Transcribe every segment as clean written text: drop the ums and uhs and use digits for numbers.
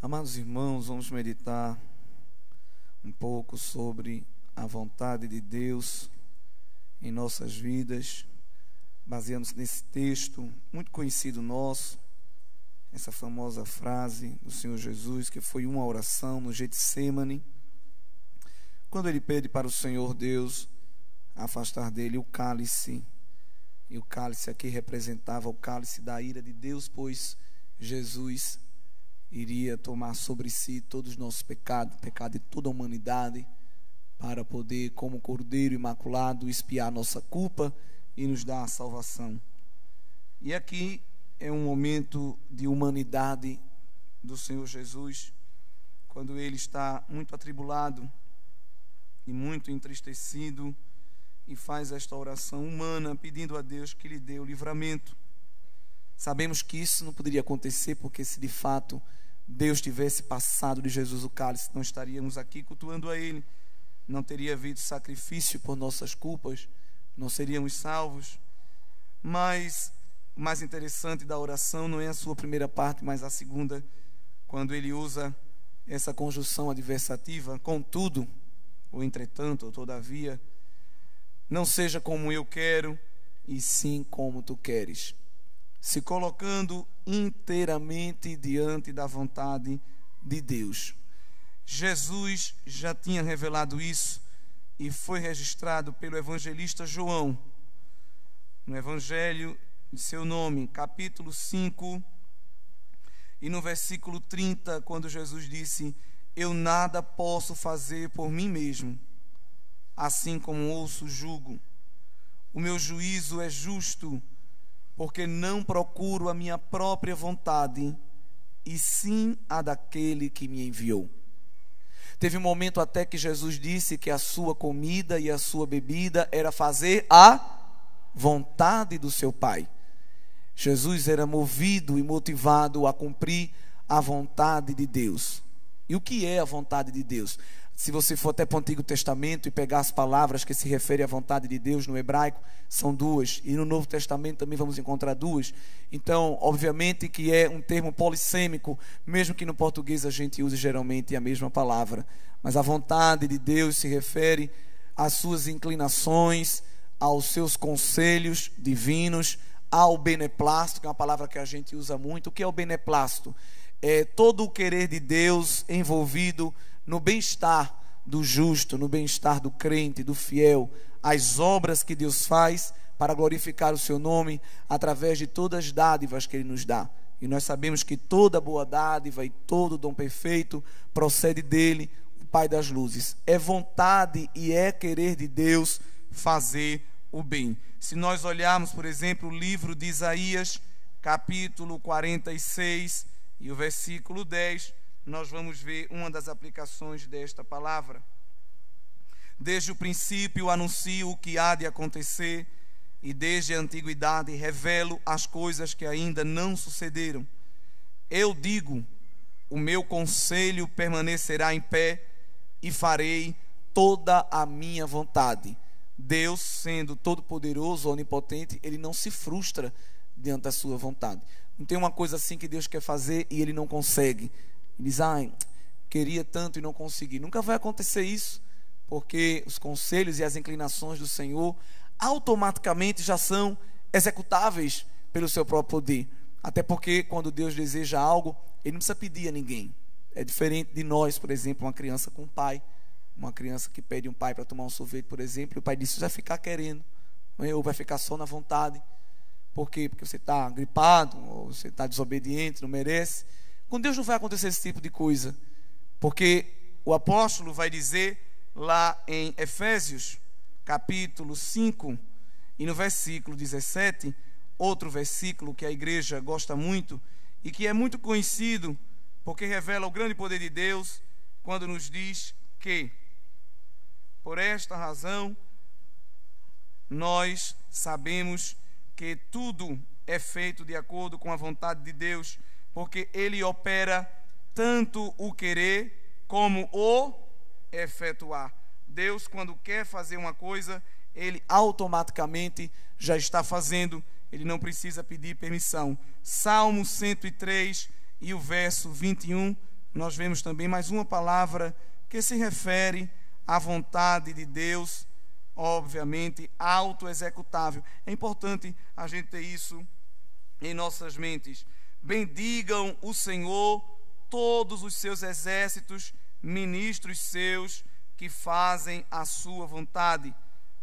Amados irmãos, vamos meditar um pouco sobre a vontade de Deus em nossas vidas, baseando-se nesse texto muito conhecido nosso, essa famosa frase do Senhor Jesus, que foi uma oração no Getsêmani, quando ele pede para o Senhor Deus afastar dele o cálice, e o cálice aqui representava o cálice da ira de Deus, pois Jesus iria tomar sobre si todos os nossos pecados, pecado de toda a humanidade, para poder, como Cordeiro Imaculado, expiar nossa culpa e nos dar a salvação. E aqui é um momento de humanidade do Senhor Jesus, quando ele está muito atribulado e muito entristecido, e faz esta oração humana, pedindo a Deus que lhe dê o livramento. Sabemos que isso não poderia acontecer, porque se de fato Deus tivesse passado de Jesus o cálice, não estaríamos aqui cultuando a Ele, não teria havido sacrifício por nossas culpas, não seríamos salvos. Mas o mais interessante da oração não é a sua primeira parte, mas a segunda, quando ele usa essa conjunção adversativa, contudo, ou entretanto, ou todavia, não seja como eu quero, e sim como tu queres, se colocando inteiramente diante da vontade de Deus. Jesus já tinha revelado isso e foi registrado pelo evangelista João, no evangelho de seu nome, capítulo 5, e no versículo 30, quando Jesus disse: eu nada posso fazer por mim mesmo, assim como ouço o jugo. O meu juízo é justo, porque não procuro a minha própria vontade, e sim a daquele que me enviou. Teve um momento até que Jesus disse que a sua comida e a sua bebida era fazer a vontade do seu Pai. Jesus era movido e motivado a cumprir a vontade de Deus. E o que é a vontade de Deus? Se você for até para o Antigo Testamento e pegar as palavras que se referem à vontade de Deus no hebraico, são duas. E no Novo Testamento também vamos encontrar duas. Então, obviamente que é um termo polissêmico, mesmo que no português a gente use geralmente a mesma palavra. Mas a vontade de Deus se refere às suas inclinações, aos seus conselhos divinos, ao beneplácito, que é uma palavra que a gente usa muito. O que é o beneplácito? É todo o querer de Deus envolvido no bem-estar do justo, no bem-estar do crente, do fiel, as obras que Deus faz para glorificar o seu nome através de todas as dádivas que Ele nos dá. E nós sabemos que toda boa dádiva e todo dom perfeito procede dele, o Pai das luzes. É vontade e é querer de Deus fazer o bem. Se nós olharmos, por exemplo, o livro de Isaías, capítulo 46 e o versículo 10, nós vamos ver uma das aplicações desta palavra. Desde o princípio anuncio o que há de acontecer, e desde a antiguidade revelo as coisas que ainda não sucederam. Eu digo, o meu conselho permanecerá em pé, e farei toda a minha vontade. Deus, sendo todo-poderoso, onipotente, Ele não se frustra diante da sua vontade. Não tem uma coisa assim que Deus quer fazer e Ele não consegue. Ele diz: queria tanto e não consegui. Nunca vai acontecer isso, porque os conselhos e as inclinações do Senhor automaticamente já são executáveis pelo seu próprio poder. Até porque quando Deus deseja algo, Ele não precisa pedir a ninguém. É diferente de nós, por exemplo, uma criança com um pai. Uma criança que pede um pai para tomar um sorvete, por exemplo, e o pai diz: você vai ficar querendo, ou vai ficar só na vontade. Por quê? Porque você está gripado, ou você está desobediente, não merece. Com Deus não vai acontecer esse tipo de coisa, porque o apóstolo vai dizer lá em Efésios, capítulo 5, e no versículo 17, outro versículo que a igreja gosta muito, e que é muito conhecido, porque revela o grande poder de Deus, quando nos diz que, por esta razão, nós sabemos que tudo é feito de acordo com a vontade de Deus, porque Ele opera tanto o querer como o efetuar. Deus, quando quer fazer uma coisa, Ele automaticamente já está fazendo, Ele não precisa pedir permissão. Salmo 103 e o verso 21 nós vemos também mais uma palavra que se refere à vontade de Deus, obviamente, autoexecutável. É importante a gente ter isso em nossas mentes. Bendigam o Senhor todos os seus exércitos, ministros seus que fazem a sua vontade.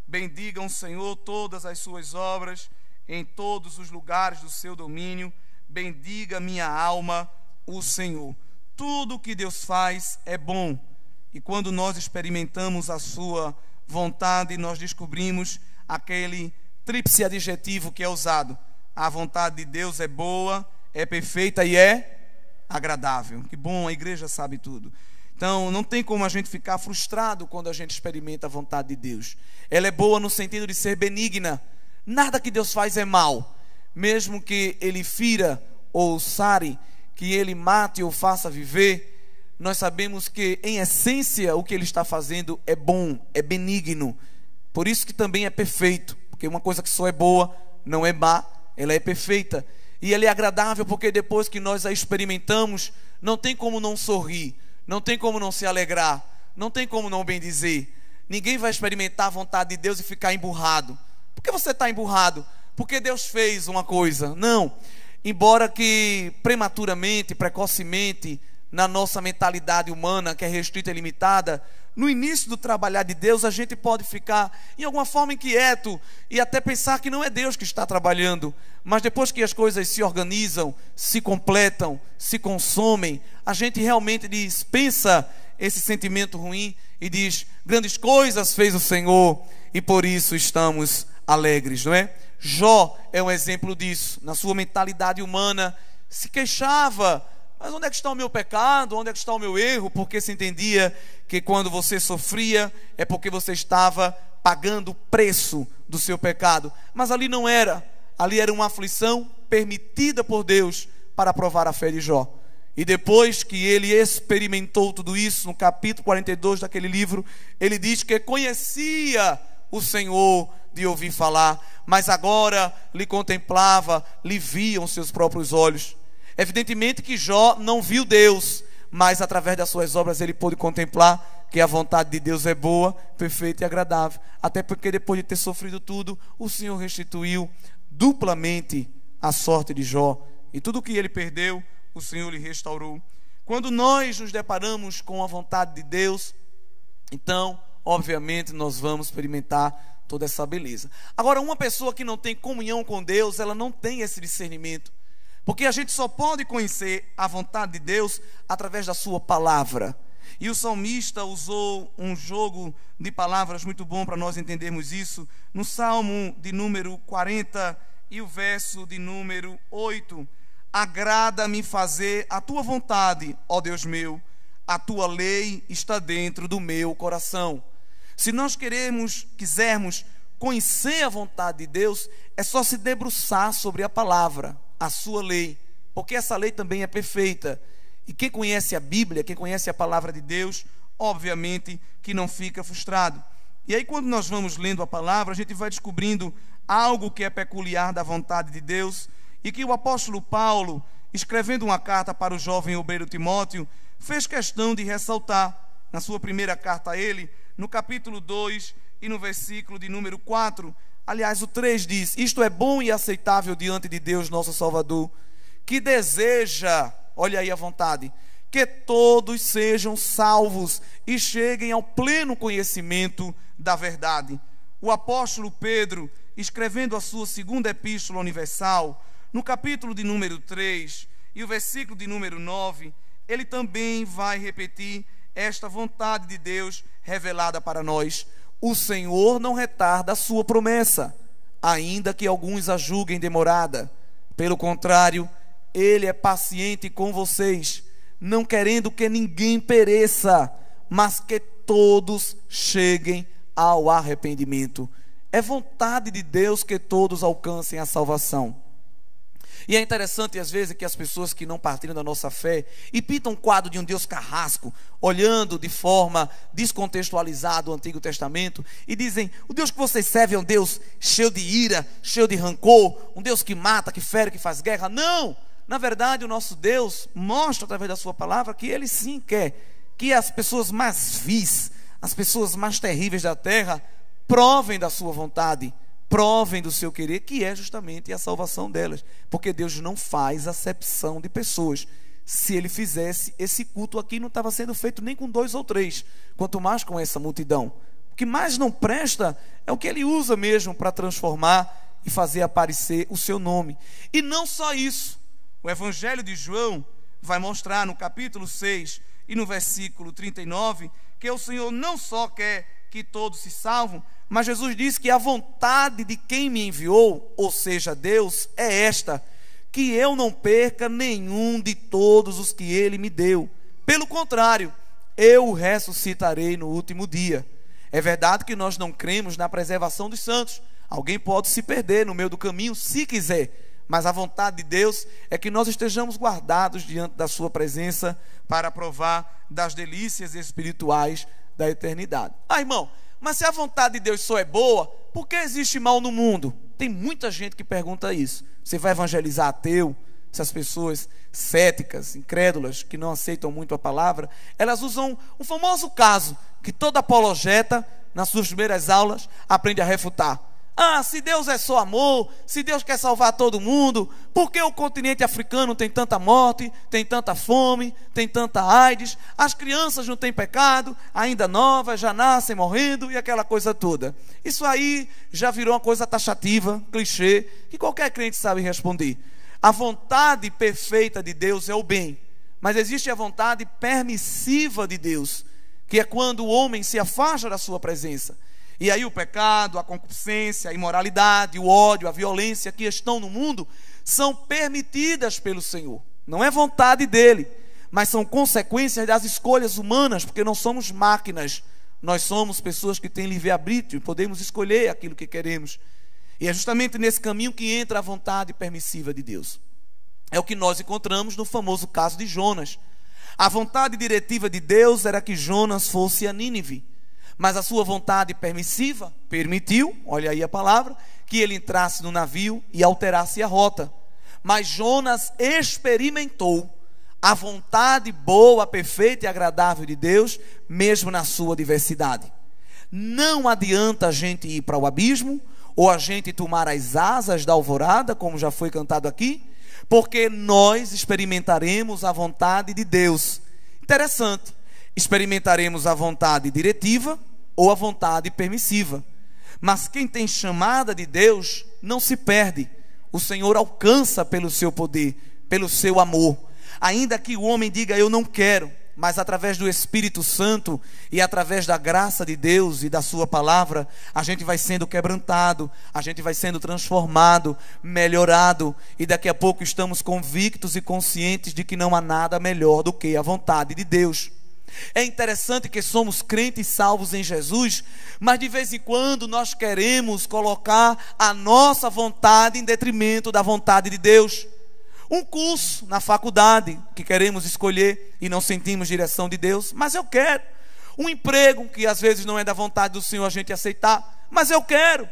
Bendigam o Senhor todas as suas obras, em todos os lugares do seu domínio. Bendiga minha alma o Senhor. Tudo que Deus faz é bom. E quando nós experimentamos a sua vontade, nós descobrimos aquele tríplice adjetivo que é usado. A vontade de Deus é boa, é perfeita e é agradável. Que bom, a igreja sabe tudo. Então, não tem como a gente ficar frustrado quando a gente experimenta a vontade de Deus. Ela é boa no sentido de ser benigna. Nada que Deus faz é mal. Mesmo que Ele fira ou sare, que Ele mate ou faça viver, nós sabemos que, em essência, o que Ele está fazendo é bom, é benigno. Por isso que também é perfeito. Porque uma coisa que só é boa, não é má, ela é perfeita. E ela é agradável porque depois que nós a experimentamos, não tem como não sorrir, não tem como não se alegrar, não tem como não bendizer. Ninguém vai experimentar a vontade de Deus e ficar emburrado. Por que você está emburrado? Porque Deus fez uma coisa. Não. Embora que prematuramente, precocemente, na nossa mentalidade humana, que é restrita e limitada, no início do trabalhar de Deus, a gente pode ficar em alguma forma inquieto e até pensar que não é Deus que está trabalhando. Mas depois que as coisas se organizam, se completam, se consomem, a gente realmente dispensa esse sentimento ruim e diz: grandes coisas fez o Senhor e por isso estamos alegres, não é? Jó é um exemplo disso. Na sua mentalidade humana, se queixava: mas onde é que está o meu pecado? Onde é que está o meu erro? Porque se entendia que quando você sofria é porque você estava pagando o preço do seu pecado. Mas ali não era. Ali era uma aflição permitida por Deus para provar a fé de Jó. E depois que ele experimentou tudo isso, no capítulo 42 daquele livro, ele diz que conhecia o Senhor de ouvir falar, mas agora lhe contemplava, lhe viam seus próprios olhos. Evidentemente que Jó não viu Deus, mas através das suas obras ele pôde contemplar que a vontade de Deus é boa, perfeita e agradável. Até porque depois de ter sofrido tudo, o Senhor restituiu duplamente a sorte de Jó. E tudo que ele perdeu, o Senhor lhe restaurou. Quando nós nos deparamos com a vontade de Deus, então, obviamente, nós vamos experimentar toda essa beleza. Agora, uma pessoa que não tem comunhão com Deus, ela não tem esse discernimento. Porque a gente só pode conhecer a vontade de Deus através da sua palavra. E o salmista usou um jogo de palavras muito bom para nós entendermos isso. No Salmo de número 40 e o verso de número 8. Agrada-me fazer a tua vontade, ó Deus meu. A tua lei está dentro do meu coração. Se nós quisermos conhecer a vontade de Deus, é só se debruçar sobre a palavra, a sua lei, porque essa lei também é perfeita. E quem conhece a Bíblia, quem conhece a palavra de Deus, obviamente que não fica frustrado. E aí quando nós vamos lendo a palavra, a gente vai descobrindo algo que é peculiar da vontade de Deus, e que o apóstolo Paulo, escrevendo uma carta para o jovem obreiro Timóteo, fez questão de ressaltar na sua primeira carta a ele, no capítulo 2 e no versículo de número 4. Aliás, o 3 diz: isto é bom e aceitável diante de Deus nosso Salvador, que deseja, olha aí a vontade, que todos sejam salvos e cheguem ao pleno conhecimento da verdade. O apóstolo Pedro, escrevendo a sua segunda epístola universal, no capítulo de número 3 e o versículo de número 9, ele também vai repetir esta vontade de Deus revelada para nós. O Senhor não retarda a sua promessa, ainda que alguns a julguem demorada. Pelo contrário, Ele é paciente com vocês, não querendo que ninguém pereça, mas que todos cheguem ao arrependimento. É vontade de Deus que todos alcancem a salvação. E é interessante às vezes que as pessoas que não partilham da nossa fé e pintam um quadro de um Deus carrasco, olhando de forma descontextualizada o Antigo Testamento, e dizem: o Deus que vocês servem é um Deus cheio de ira, cheio de rancor, um Deus que mata, que fere, que faz guerra. Não! Na verdade, o nosso Deus mostra através da sua palavra que Ele sim quer que as pessoas mais vis, as pessoas mais terríveis da terra, provem da sua vontade, provem do seu querer, que é justamente a salvação delas. Porque Deus não faz acepção de pessoas. Se Ele fizesse, esse culto aqui não estava sendo feito nem com 2 ou 3, quanto mais com essa multidão. O que mais não presta é o que Ele usa mesmo para transformar e fazer aparecer o seu nome. E não só isso. O Evangelho de João vai mostrar no capítulo 6 e no versículo 39 que o Senhor não só quer que todos se salvam, mas Jesus diz que a vontade de quem me enviou, ou seja, Deus, é esta: que eu não perca nenhum de todos os que Ele me deu. Pelo contrário, eu o ressuscitarei no último dia. É verdade que nós não cremos na preservação dos santos. Alguém pode se perder no meio do caminho se quiser, mas a vontade de Deus é que nós estejamos guardados diante da sua presença para provar das delícias espirituais da eternidade. Irmão, mas se a vontade de Deus só é boa, por que existe mal no mundo? Tem muita gente que pergunta isso. Você vai evangelizar ateu? Essas pessoas céticas, incrédulas, que não aceitam muito a palavra, elas usam um famoso caso que toda apologeta, nas suas primeiras aulas, aprende a refutar. Se Deus é só amor, se Deus quer salvar todo mundo, por que o continente africano tem tanta morte, tem tanta fome, tem tanta AIDS? As crianças não têm pecado, ainda novas, já nascem morrendo e aquela coisa toda. Isso aí já virou uma coisa taxativa, clichê, que qualquer crente sabe responder. A vontade perfeita de Deus é o bem, mas existe a vontade permissiva de Deus, que é quando o homem se afasta da sua presença. E aí o pecado, a concupiscência, a imoralidade, o ódio, a violência que estão no mundo são permitidas pelo Senhor. Não é vontade dele, mas são consequências das escolhas humanas, porque não somos máquinas. Nós somos pessoas que têm livre-arbítrio e podemos escolher aquilo que queremos. E é justamente nesse caminho que entra a vontade permissiva de Deus. É o que nós encontramos no famoso caso de Jonas. A vontade diretiva de Deus era que Jonas fosse a Nínive. Mas a sua vontade permissiva permitiu, olha aí a palavra, que ele entrasse no navio e alterasse a rota. Mas Jonas experimentou a vontade boa, perfeita e agradável de Deus, mesmo na sua diversidade. Não adianta a gente ir para o abismo, ou a gente tomar as asas da alvorada, como já foi cantado aqui, porque nós experimentaremos a vontade de Deus. Interessante. Experimentaremos a vontade diretiva ou a vontade permissiva. Mas quem tem chamada de Deus não se perde. O Senhor alcança pelo seu poder, pelo seu amor. Ainda que o homem diga eu não quero, mas através do Espírito Santo e através da graça de Deus e da sua palavra, a gente vai sendo quebrantado, a gente vai sendo transformado, melhorado, e daqui a pouco estamos convictos e conscientes de que não há nada melhor do que a vontade de Deus. É interessante que somos crentes salvos em Jesus, mas de vez em quando nós queremos colocar a nossa vontade em detrimento da vontade de Deus. Um curso na faculdade que queremos escolher e não sentimos direção de Deus, mas eu quero. Um emprego que às vezes não é da vontade do Senhor a gente aceitar, mas eu quero.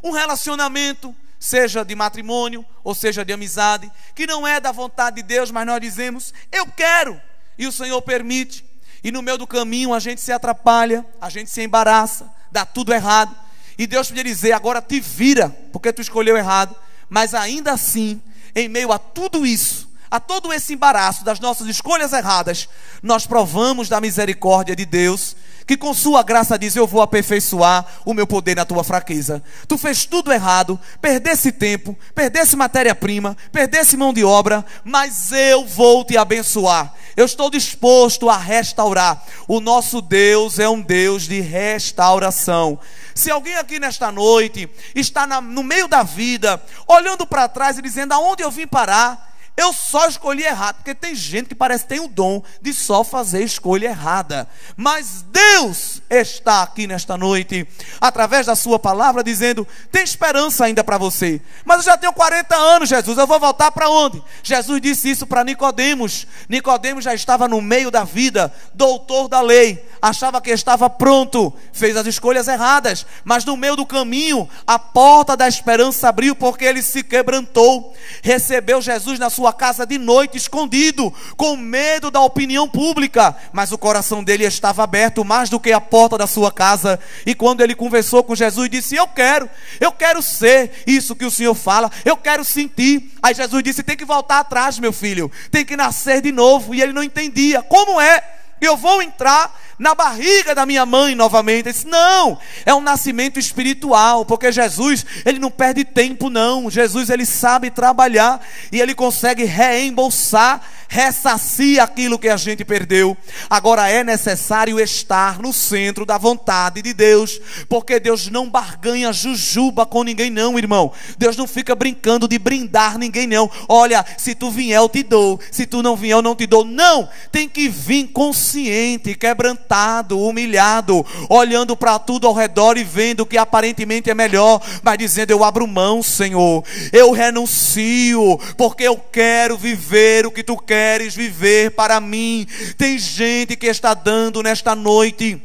Um relacionamento, seja de matrimônio ou seja de amizade, que não é da vontade de Deus, mas nós dizemos eu quero, e o Senhor permite. E no meio do caminho a gente se atrapalha, a gente se embaraça, dá tudo errado. E Deus podia dizer, agora te vira, porque tu escolheu errado. Mas ainda assim, em meio a tudo isso, a todo esse embaraço das nossas escolhas erradas, nós provamos da misericórdia de Deus, que com sua graça diz, eu vou aperfeiçoar o meu poder na tua fraqueza. Tu fez tudo errado, perdesse tempo, perdesse matéria-prima, perdesse mão de obra, mas eu vou te abençoar. Eu estou disposto a restaurar. O nosso Deus é um Deus de restauração. Se alguém aqui nesta noite está no meio da vida, olhando para trás e dizendo, aonde eu vim parar? Eu só escolhi errado, porque tem gente que parece que tem o dom de só fazer escolha errada. Mas Deus está aqui nesta noite, através da sua palavra, dizendo, tem esperança ainda para você. Mas eu já tenho 40 anos, Jesus, eu vou voltar para onde? Jesus disse isso para Nicodemos. Nicodemos já estava no meio da vida, doutor da lei, achava que estava pronto, fez as escolhas erradas, mas no meio do caminho, a porta da esperança abriu, porque ele se quebrantou, recebeu Jesus na sua sua casa de noite, escondido, com medo da opinião pública, mas o coração dele estava aberto mais do que a porta da sua casa. E quando ele conversou com Jesus, disse: eu quero ser isso que o Senhor fala, eu quero sentir. Aí Jesus disse: tem que voltar atrás, meu filho, tem que nascer de novo. E ele não entendia: como é que eu vou entrar na barriga da minha mãe novamente? Ele disse: não, é um nascimento espiritual, porque Jesus, ele não perde tempo não. Jesus, ele sabe trabalhar e ele consegue reembolsar, ressarcir aquilo que a gente perdeu. Agora é necessário estar no centro da vontade de Deus, porque Deus não barganha jujuba com ninguém não, irmão. Deus não fica brincando de brindar ninguém não. Olha, se tu vier eu te dou, se tu não vier eu não te dou. Não, tem que vir consciente, quebrantado, humilhado, olhando para tudo ao redor e vendo que aparentemente é melhor, mas dizendo: eu abro mão, Senhor, eu renuncio, porque eu quero viver o que tu queres viver para mim. Tem gente que está dando nesta noite,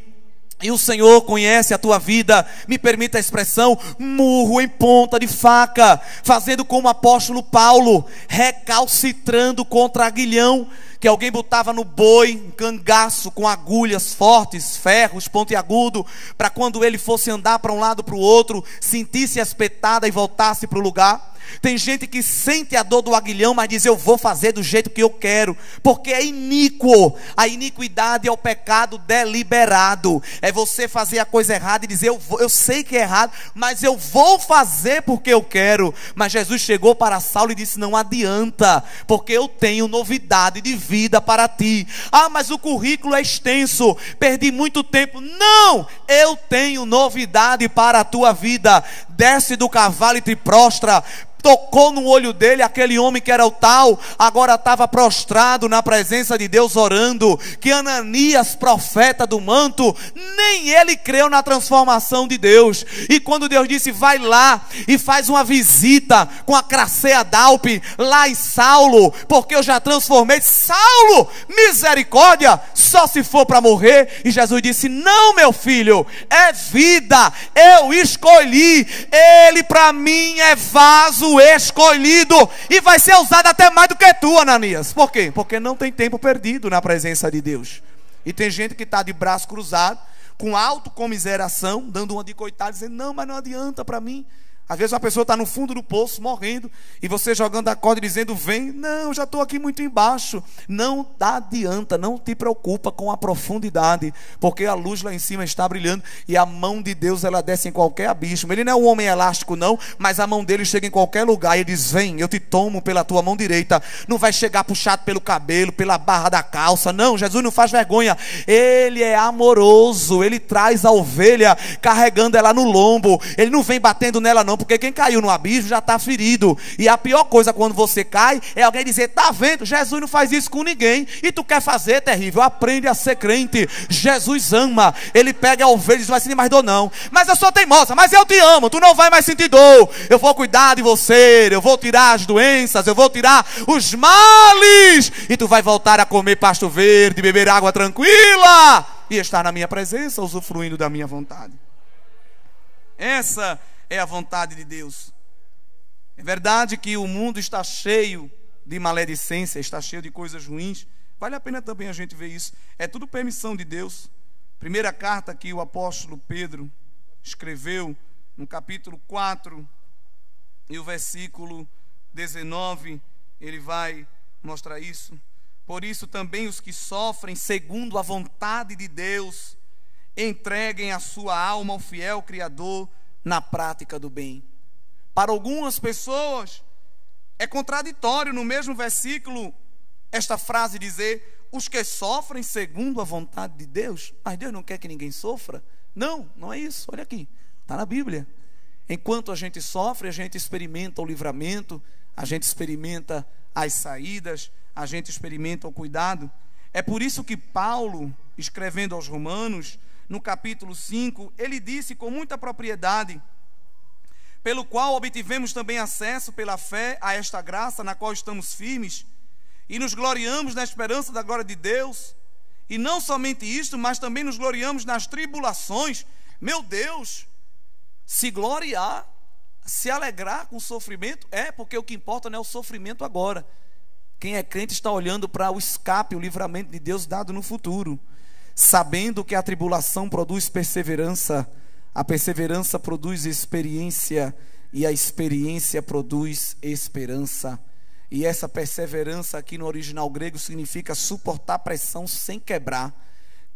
e o Senhor conhece a tua vida, me permita a expressão, murro em ponta de faca, fazendo como o apóstolo Paulo, recalcitrando contra aguilhão, que alguém botava no boi, um cangaço com agulhas fortes, ferros, pontiagudo, para quando ele fosse andar para um lado para o outro, sentisse a espetada e voltasse para o lugar. Tem gente que sente a dor do aguilhão, mas diz: eu vou fazer do jeito que eu quero, porque é iníquo. A iniquidade é o pecado deliberado, é você fazer a coisa errada e dizer: eu sei que é errado, mas eu vou fazer porque eu quero. Mas Jesus chegou para Saulo e disse: não adianta, porque eu tenho novidade de vida para ti. Ah, mas o currículo é extenso, perdi muito tempo. Não, eu tenho novidade para a tua vida. Desce do cavalo e te prostra. Tocou no olho dele, aquele homem que era o tal, agora estava prostrado na presença de Deus orando. Que Ananias, profeta do manto, nem ele creu na transformação de Deus. E quando Deus disse: vai lá e faz uma visita com a Cracea Dalpe lá em Saulo, porque eu já transformei. Saulo, misericórdia, só se for para morrer. E Jesus disse: não, meu filho, é vida, eu escolhi, ele para mim é vaso escolhido, e vai ser usado até mais do que tu, Ananias. Por quê? Porque não tem tempo perdido na presença de Deus. E tem gente que está de braço cruzado, com autocomiseração, dando uma de coitado, dizendo: não, mas não adianta para mim. Às vezes uma pessoa está no fundo do poço, morrendo, e você jogando a corda e dizendo: vem. Não, já estou aqui muito embaixo. Não adianta, não te preocupa com a profundidade, porque a luz lá em cima está brilhando, e a mão de Deus, ela desce em qualquer abismo. Ele não é um homem elástico não, mas a mão dele chega em qualquer lugar, e ele diz: vem, eu te tomo pela tua mão direita. Não vai chegar puxado pelo cabelo, pela barra da calça. Não, Jesus não faz vergonha. Ele é amoroso, ele traz a ovelha carregando ela no lombo. Ele não vem batendo nela não, porque quem caiu no abismo já está ferido. E a pior coisa quando você cai é alguém dizer: tá vendo, Jesus não faz isso com ninguém, e tu quer fazer, terrível. Aprende a ser crente. Jesus ama, ele pega a ovelha e diz: não vai sentir mais dor não, mas eu sou teimosa, mas eu te amo, tu não vai mais sentir dor, eu vou cuidar de você, eu vou tirar as doenças, eu vou tirar os males, e tu vai voltar a comer pasto verde, beber água tranquila, e estar na minha presença, usufruindo da minha vontade. Essa é a vontade de Deus. É verdade que o mundo está cheio de maledicência, está cheio de coisas ruins. Vale a pena também a gente ver isso. É tudo permissão de Deus. Primeira carta que o apóstolo Pedro escreveu, no capítulo 4, e o versículo 19, ele vai mostrar isso. Por isso também os que sofrem segundo a vontade de Deus, entreguem a sua alma ao fiel Criador na prática do bem. Para algumas pessoas é contraditório no mesmo versículo esta frase dizer: os que sofrem segundo a vontade de Deus. Mas Deus não quer que ninguém sofra. Não, não é isso. Olha aqui, está na Bíblia. Enquanto a gente sofre, a gente experimenta o livramento, a gente experimenta as saídas, a gente experimenta o cuidado. É por isso que Paulo, escrevendo aos Romanos, no capítulo 5, ele disse com muita propriedade: pelo qual obtivemos também acesso pela fé a esta graça na qual estamos firmes, e nos gloriamos na esperança da glória de Deus. E não somente isto, mas também nos gloriamos nas tribulações. Meu Deus, se gloriar, se alegrar com o sofrimento, porque o que importa não é o sofrimento agora, Quem é crente está olhando para o escape, o livramento de Deus dado no futuro, sabendo que a tribulação produz perseverança, a perseverança produz experiência, e a experiência produz esperança. E essa perseverança aqui no original grego significa suportar pressão sem quebrar.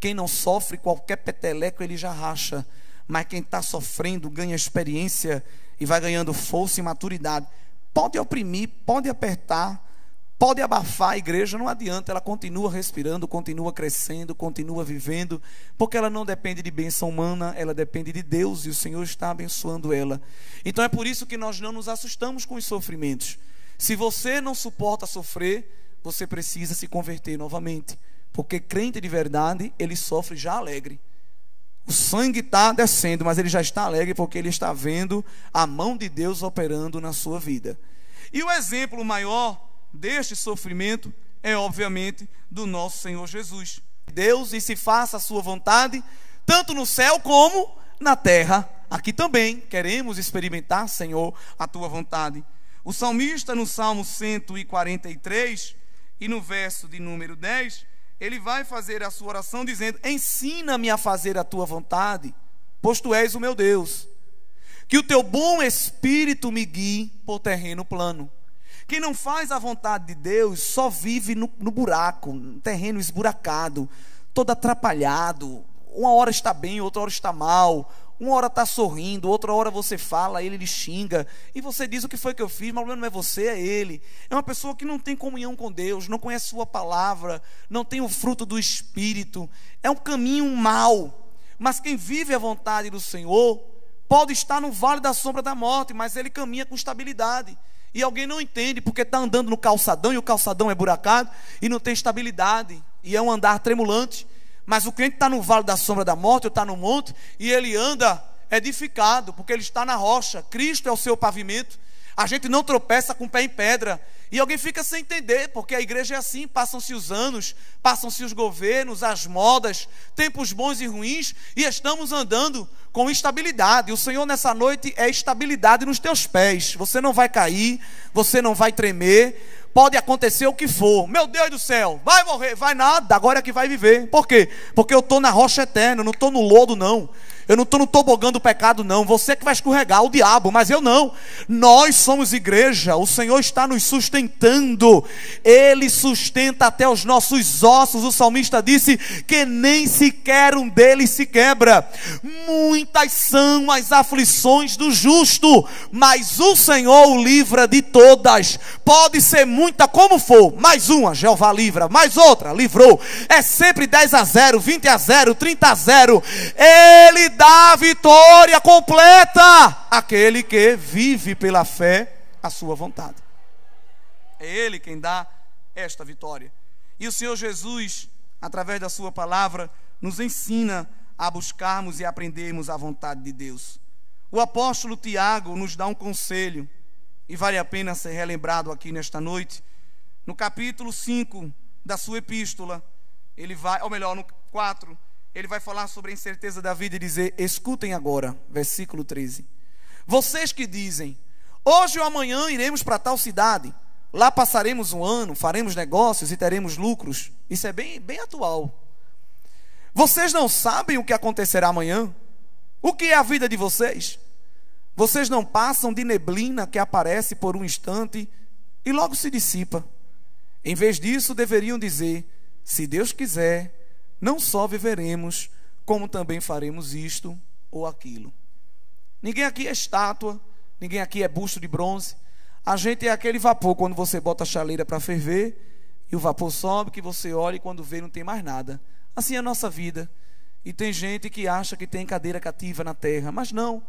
Quem não sofre qualquer peteleco ele já racha, mas quem está sofrendo ganha experiência e vai ganhando força e maturidade. Pode oprimir, pode apertar, pode abafar a igreja, não adianta, ela continua respirando, continua crescendo, continua vivendo, porque ela não depende de bênção humana, ela depende de Deus, e o Senhor está abençoando ela. Então é por isso que nós não nos assustamos com os sofrimentos. Se você não suporta sofrer, você precisa se converter novamente, porque crente de verdade, ele sofre já alegre. O sangue está descendo, mas ele já está alegre, porque ele está vendo a mão de Deus operando na sua vida. E o exemplo maior deste sofrimento é obviamente do nosso Senhor Jesus. Deus, e se faça a sua vontade, tanto no céu como na terra. Aqui também queremos experimentar, Senhor, a tua vontade. O salmista no Salmo 143 e no verso de número 10, ele vai fazer a sua oração dizendo: ensina-me a fazer a tua vontade, pois tu és o meu Deus. Que o teu bom espírito me guie por terreno plano. Quem não faz a vontade de Deus só vive no buraco, no terreno esburacado, todo atrapalhado. Uma hora está bem, outra hora está mal. Uma hora está sorrindo, outra hora você fala, ele lhe xinga. E você diz: o que foi que eu fiz? Mas o problema não é você, é ele. É uma pessoa que não tem comunhão com Deus, não conhece sua palavra, não tem o fruto do Espírito. É um caminho mau. Mas quem vive a vontade do Senhor pode estar no vale da sombra da morte, mas ele caminha com estabilidade. E alguém não entende, porque está andando no calçadão, e o calçadão é buracado, e não tem estabilidade, e é um andar tremulante. Mas o crente está no vale da sombra da morte, ou está no monte, e ele anda edificado, porque ele está na rocha. Cristo é o seu pavimento. A gente não tropeça com o pé em pedra. E alguém fica sem entender, porque a igreja é assim: passam-se os anos, passam-se os governos, as modas, tempos bons e ruins, e estamos andando com estabilidade. O Senhor nessa noite é estabilidade nos teus pés. Você não vai cair, você não vai tremer. Pode acontecer o que for. Meu Deus do céu, vai morrer, vai nada, agora é que vai viver. Por quê? Porque eu estou na rocha eterna, eu não estou no lodo não. Eu não estou no tobogã do pecado não. Você que vai escorregar, o diabo, mas eu não. Nós somos igreja, o Senhor está nos sustentando. Ele sustenta até os nossos ossos. O salmista disse que nem sequer um deles se quebra. Muitas são as aflições do justo, mas o Senhor o livra de todas. Pode ser muita como for, mais uma Jeová livra, mais outra livrou. É sempre 10-0, 20-0, 30-0. Ele dá a vitória completa àquele que vive pela fé a sua vontade. É Ele quem dá esta vitória. E o Senhor Jesus, através da sua palavra, nos ensina a buscarmos e aprendermos a vontade de Deus. O apóstolo Tiago nos dá um conselho, e vale a pena ser relembrado aqui nesta noite. No capítulo 5 da sua epístola, ele vai, ou melhor, no 4, ele vai falar sobre a incerteza da vida e dizer: escutem agora, versículo 13. Vocês que dizem: hoje ou amanhã iremos para tal cidade, lá passaremos um ano, faremos negócios e teremos lucros. Isso é bem atual. Vocês não sabem o que acontecerá amanhã? O que é a vida de vocês? Vocês não passam de neblina que aparece por um instante e logo se dissipa. Em vez disso, deveriam dizer: se Deus quiser, não só viveremos, como também faremos isto ou aquilo. Ninguém aqui é estátua, ninguém aqui é busto de bronze. A gente é aquele vapor, quando você bota a chaleira para ferver, e o vapor sobe, que você olha e quando vê não tem mais nada. Assim é a nossa vida. E tem gente que acha que tem cadeira cativa na terra, mas não,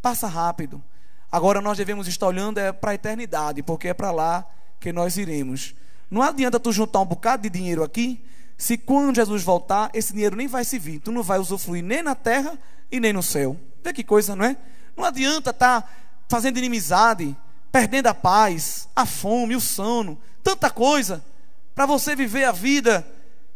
passa rápido. Agora nós devemos estar olhando para a eternidade, porque é para lá que nós iremos. Não adianta tu juntar um bocado de dinheiro aqui, se quando Jesus voltar, esse dinheiro nem vai se vir. Tu não vai usufruir nem na terra e nem no céu. Vê que coisa, não é? Não adianta estar fazendo inimizade, perdendo a paz, a fome, o sono, tanta coisa, para você viver a vida,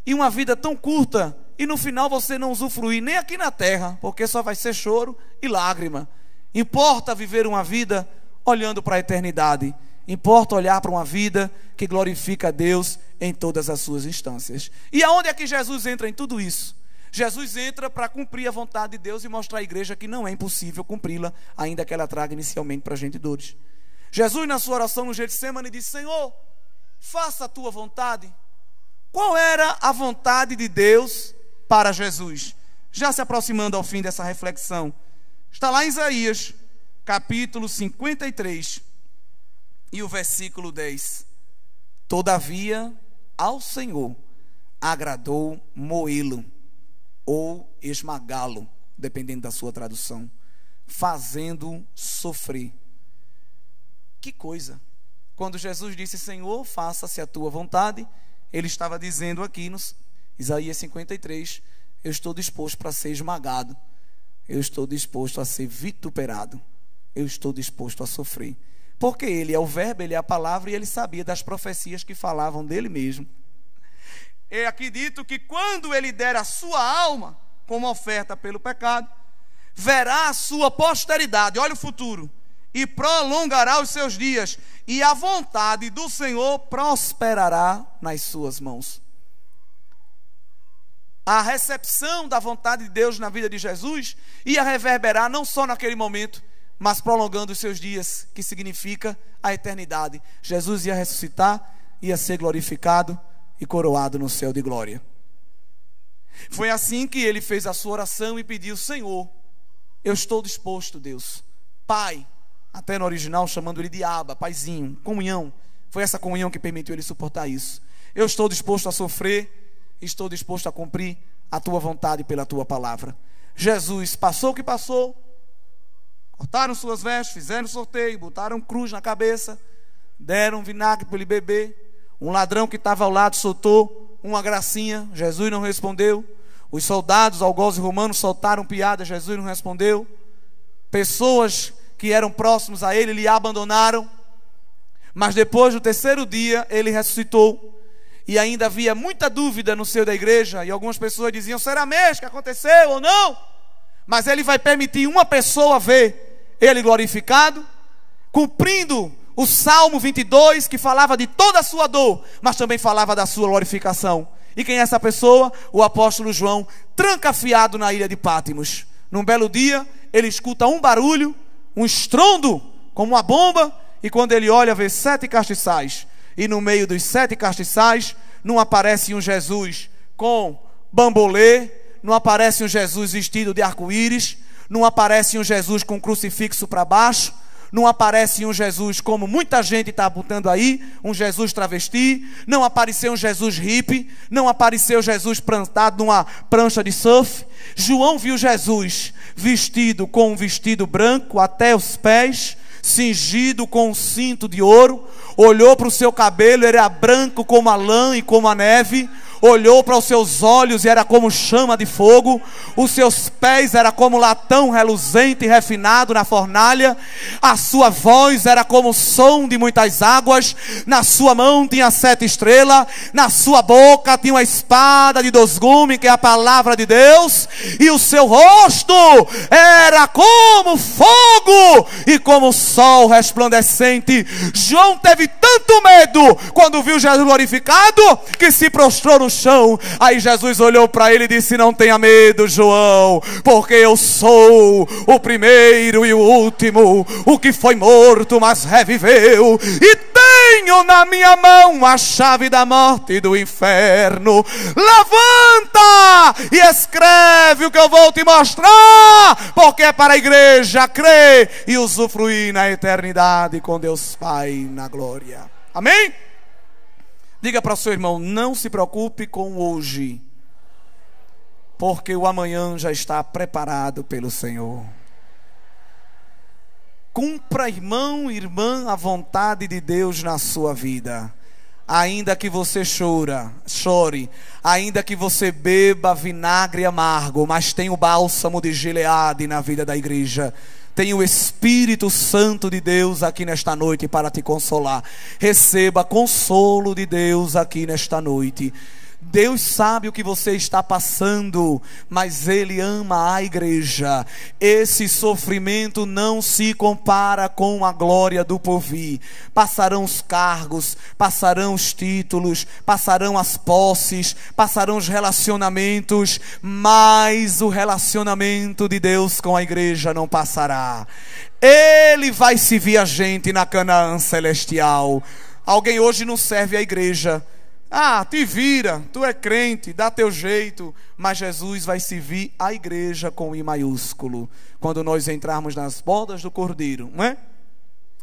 e uma vida tão curta, e no final você não usufruir nem aqui na terra, porque só vai ser choro e lágrima. Importa viver uma vida olhando para a eternidade. Importa olhar para uma vida que glorifica a Deus em todas as suas instâncias. E aonde é que Jesus entra em tudo isso? Jesus entra para cumprir a vontade de Deus e mostrar à igreja que não é impossível cumpri-la, ainda que ela traga inicialmente para a gente dores. Jesus, na sua oração no Getsemane, disse: Senhor, faça a tua vontade. Qual era a vontade de Deus para Jesus? Já se aproximando ao fim dessa reflexão, está lá em Isaías, capítulo 53, e o versículo 10. Todavia, ao Senhor agradou moê-lo, ou esmagá-lo, dependendo da sua tradução, fazendo sofrer. Que coisa! Quando Jesus disse: Senhor, faça-se a tua vontade, ele estava dizendo aqui no Isaías 53, eu estou disposto para ser esmagado, eu estou disposto a ser vituperado, eu estou disposto a sofrer. Porque ele é o verbo, ele é a palavra, e ele sabia das profecias que falavam dele mesmo. É aqui dito que quando ele der a sua alma como oferta pelo pecado, verá a sua posteridade, olha o futuro, e prolongará os seus dias, e a vontade do Senhor prosperará nas suas mãos. A recepção da vontade de Deus na vida de Jesus ia reverberar não só naquele momento, mas prolongando os seus dias, que significa a eternidade. Jesus ia ressuscitar, ia ser glorificado e coroado no céu de glória. Foi assim que ele fez a sua oração e pediu: Senhor, eu estou disposto, Deus, Pai, até no original chamando ele de Abba, Paizinho, comunhão. Foi essa comunhão que permitiu ele suportar isso. Eu estou disposto a sofrer, estou disposto a cumprir a tua vontade pela tua palavra. Jesus passou o que passou, cortaram suas vestes, fizeram sorteio, botaram cruz na cabeça, deram vinagre para ele beber. Um ladrão que estava ao lado soltou uma gracinha, Jesus não respondeu. Os soldados, algozes romanos, soltaram piada, Jesus não respondeu. Pessoas que eram próximos a ele lhe abandonaram. Mas depois do terceiro dia, ele ressuscitou. E ainda havia muita dúvida no seio da igreja, e algumas pessoas diziam: será mesmo que aconteceu ou não? Mas ele vai permitir uma pessoa ver ele glorificado, cumprindo o Salmo 22, que falava de toda a sua dor, mas também falava da sua glorificação. E quem é essa pessoa? O apóstolo João, trancafiado na ilha de Pátimos. Num belo dia, ele escuta um barulho, um estrondo, como uma bomba, e quando ele olha, vê 7 castiçais. E no meio dos 7 castiçais, não aparece um Jesus com bambolê, não aparece um Jesus vestido de arco-íris, não aparece um Jesus com crucifixo para baixo, não aparece um Jesus como muita gente está botando aí, um Jesus travesti, não apareceu um Jesus hippie, não apareceu Jesus plantado numa prancha de surf. João viu Jesus vestido com um vestido branco até os pés, cingido com um cinto de ouro, olhou para o seu cabelo, era branco como a lã e como a neve, olhou para os seus olhos e era como chama de fogo, os seus pés era como latão reluzente e refinado na fornalha, a sua voz era como o som de muitas águas, na sua mão tinha 7 estrelas, na sua boca tinha uma espada de 2 gumes, que é a palavra de Deus, e o seu rosto era como fogo e como o sol resplandecente. João teve tanto medo quando viu Jesus glorificado, que se prostrou no chão. Aí Jesus olhou para ele e disse: não tenha medo, João, porque eu sou o primeiro e o último, o que foi morto mas reviveu, e tenho na minha mão a chave da morte e do inferno. Levanta e escreve o que eu vou te mostrar, porque é para a igreja crer e usufruir na eternidade com Deus Pai na glória. Amém? Diga para o seu irmão: não se preocupe com o hoje, porque o amanhã já está preparado pelo Senhor. Cumpra, irmão e irmã, a vontade de Deus na sua vida. Ainda que você chore, ainda que você beba vinagre amargo, mas tem o bálsamo de Gileade na vida da igreja. Tem o Espírito Santo de Deus aqui nesta noite para te consolar. Receba consolo de Deus aqui nesta noite. Deus sabe o que você está passando, mas Ele ama a igreja. Esse sofrimento não se compara com a glória do porvir. Passarão os cargos, passarão os títulos, passarão as posses, passarão os relacionamentos, mas o relacionamento de Deus com a igreja não passará. Ele vai servir a gente na Canaã celestial. Alguém hoje não serve a igreja. Te vira, tu é crente, dá teu jeito. Mas Jesus vai servir a igreja com I maiúsculo, quando nós entrarmos nas bodas do Cordeiro, não é?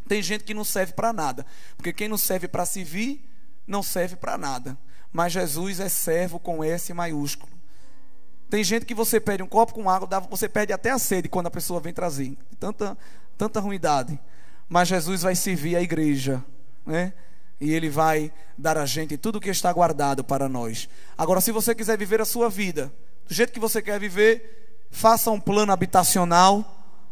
Tem gente que não serve para nada, porque quem não serve para servir, não serve para nada. Mas Jesus é servo com S maiúsculo. Tem gente que você pede um copo com água, você perde até a sede quando a pessoa vem trazer. Tanta ruindade. Mas Jesus vai servir a igreja, né? E Ele vai dar a gente tudo o que está guardado para nós. Agora, se você quiser viver a sua vida do jeito que você quer viver, faça um plano habitacional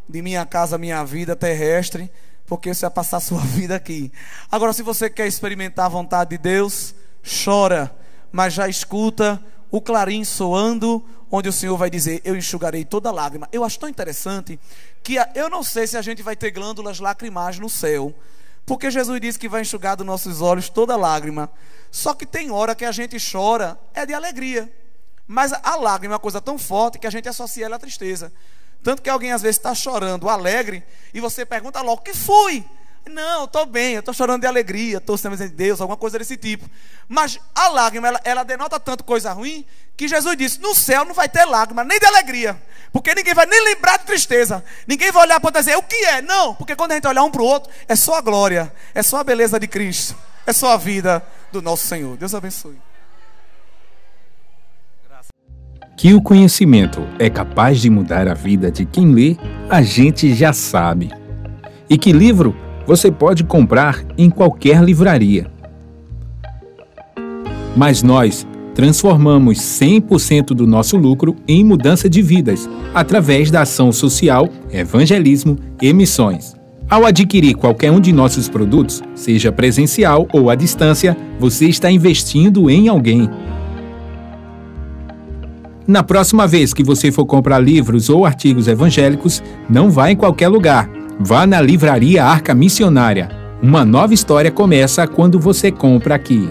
de minha casa, minha vida terrestre, porque você vai passar a sua vida aqui. Agora, se você quer experimentar a vontade de Deus, chora, mas já escuta o clarim soando, onde o Senhor vai dizer: eu enxugarei toda lágrima. Eu acho tão interessante que eu não sei se a gente vai ter glândulas lacrimais no céu, porque Jesus disse que vai enxugar dos nossos olhos toda lágrima. Só que tem hora que a gente chora de alegria, mas a lágrima é uma coisa tão forte que a gente associa ela à tristeza. Tanto que alguém às vezes está chorando alegre e você pergunta logo: o que foi? Não, estou bem, eu estou chorando de alegria, estou sendo de Deus, alguma coisa desse tipo. Mas a lágrima, ela denota tanto coisa ruim, que Jesus disse: no céu não vai ter lágrima, nem de alegria, porque ninguém vai nem lembrar de tristeza. Ninguém vai olhar para outro e dizer: o que é? Não, porque quando a gente olhar um para o outro, é só a glória, é só a beleza de Cristo, é só a vida do nosso Senhor. Deus abençoe. Que o conhecimento é capaz de mudar a vida de quem lê, a gente já sabe. E que livro você pode comprar em qualquer livraria. Mas nós transformamos 100% do nosso lucro em mudança de vidas, através da ação social, evangelismo e missões. Ao adquirir qualquer um de nossos produtos, seja presencial ou à distância, você está investindo em alguém. Na próxima vez que você for comprar livros ou artigos evangélicos, não vá em qualquer lugar. Vá na Livraria Arca Missionária. Uma nova história começa quando você compra aqui.